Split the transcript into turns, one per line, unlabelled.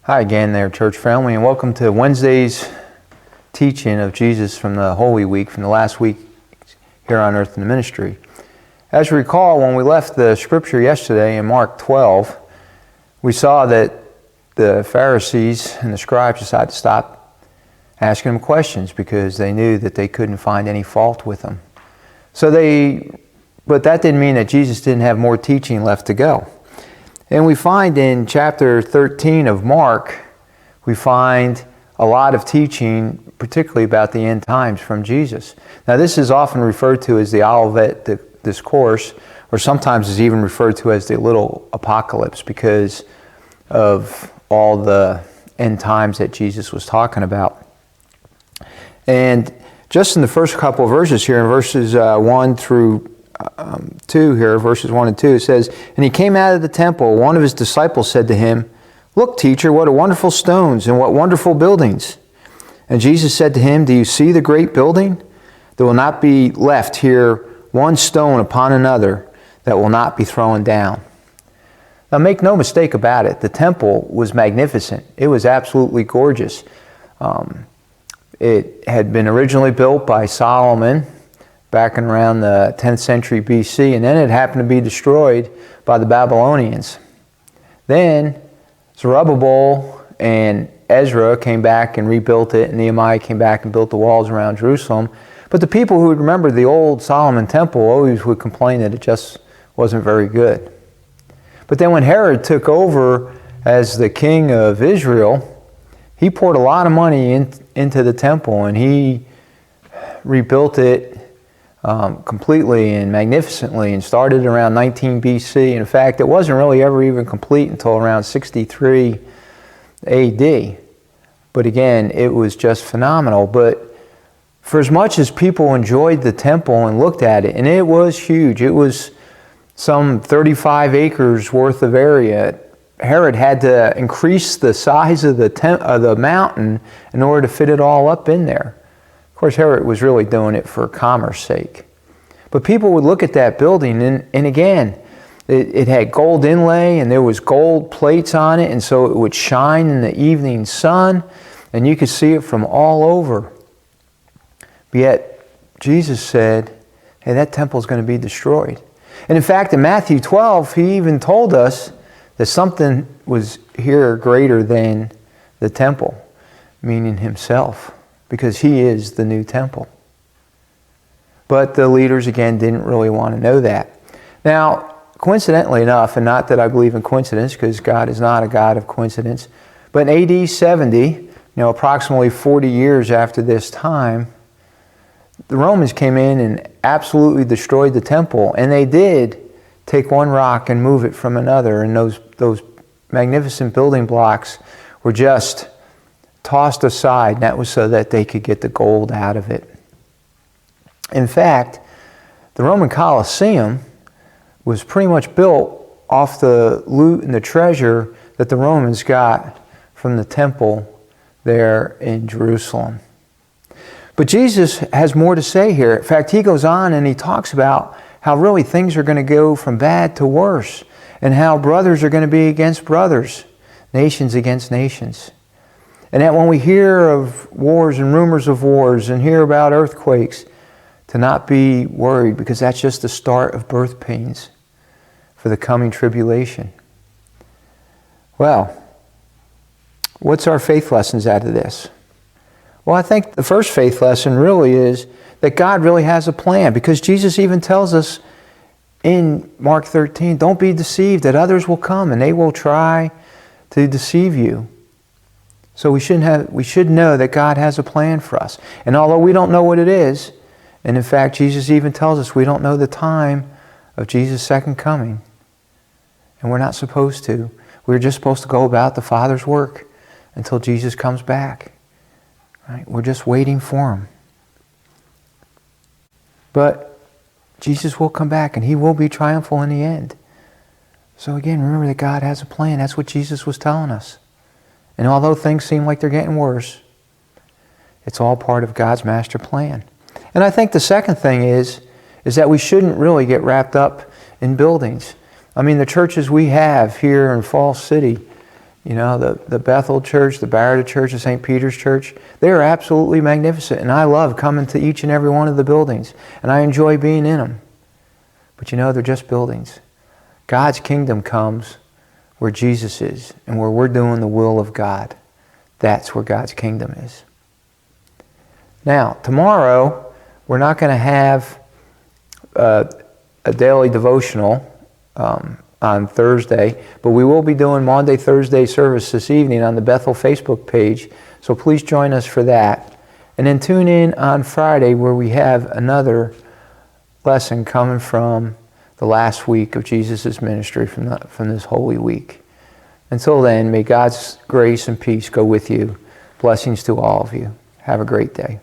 Hi again there, church family, and welcome to Wednesday's teaching of Jesus from the Holy Week, from the last week here on earth in the ministry. As you recall, when we left the scripture yesterday in Mark 12, we saw that the Pharisees and the scribes decided to stop asking him questions because they knew that they couldn't find any fault with him. But that didn't mean that Jesus didn't have more teaching left to go. And we find in chapter 13 of Mark, we find a lot of teaching, particularly about the end times from Jesus. Now this is often referred to as the Olivet Discourse, or sometimes is even referred to as the Little Apocalypse because of all the end times that Jesus was talking about. And just in the first couple of verses here, in verses 1 through 2 here, verses 1 and 2, it says, "And he came out of the temple. One of his disciples said to him, 'Look, teacher, what wonderful stones and what wonderful buildings.' And Jesus said to him, 'Do you see the great building? There will not be left here one stone upon another that will not be thrown down.'" Now make no mistake about it, the temple was magnificent. It was absolutely gorgeous. It had been originally built by Solomon back in around the 10th century BC, and then it happened to be destroyed by the Babylonians. Then Zerubbabel and Ezra came back and rebuilt it, and Nehemiah came back and built the walls around Jerusalem. But the people who would remember the old Solomon temple always would complain that it just wasn't very good. But then when Herod took over as the king of Israel, he poured a lot of money into the temple, and he rebuilt it completely and magnificently, and started around 19 BC. In fact, it wasn't really ever even complete until around 63 AD. But again, it was just phenomenal. But for as much as people enjoyed the temple and looked at it, and it was huge, it was some 35 acres worth of area, Herod had to increase the size of the mountain in order to fit it all up in there. Of course, Herod was really doing it for commerce sake. But people would look at that building, and again, it had gold inlay, and there was gold plates on it, and so it would shine in the evening sun, and you could see it from all over. But yet, Jesus said, hey, that temple is going to be destroyed. And in fact, in Matthew 12, he even told us that something was here greater than the temple, meaning himself, because he is the new temple. But the leaders, again, didn't really want to know that. Now, coincidentally enough, and not that I believe in coincidence, because God is not a God of coincidence, but in AD 70, approximately 40 years after this time, the Romans came in and absolutely destroyed the temple, and they did take one rock and move it from another, and those magnificent building blocks were just tossed aside, and that was so that they could get the gold out of it. In fact, the Roman Colosseum was pretty much built off the loot and the treasure that the Romans got from the temple there in Jerusalem. But Jesus has more to say here. In fact, he goes on and he talks about how really things are going to go from bad to worse, and how brothers are going to be against brothers, nations against nations. And that when we hear of wars and rumors of wars and hear about earthquakes, to not be worried, because that's just the start of birth pains for the coming tribulation. Well, what's our faith lessons out of this? Well, I think the first faith lesson really is that God really has a plan, because Jesus even tells us in Mark 13, don't be deceived, that others will come and they will try to deceive you. So we should know that God has a plan for us. And although we don't know what it is, and in fact, Jesus even tells us we don't know the time of Jesus' second coming. And we're not supposed to. We're just supposed to go about the Father's work until Jesus comes back. Right? We're just waiting for Him. But Jesus will come back, and He will be triumphal in the end. So again, remember that God has a plan. That's what Jesus was telling us. And although things seem like they're getting worse, it's all part of God's master plan. And I think the second thing is that we shouldn't really get wrapped up in buildings. I mean, the churches we have here in Falls City, You know, the Bethel Church, the Barrett Church, the St. Peter's Church, they are absolutely magnificent. And I love coming to each and every one of the buildings. And I enjoy being in them. But you know, they're just buildings. God's kingdom comes where Jesus is and where we're doing the will of God. That's where God's kingdom is. Now, tomorrow, we're not going to have a daily devotional on Thursday, but we will be doing Maundy, Thursday service this evening on the Bethel Facebook page, so please join us for that. And then tune in on Friday where we have another lesson coming from the last week of Jesus' ministry from this Holy Week. Until then, may God's grace and peace go with you. Blessings to all of you. Have a great day.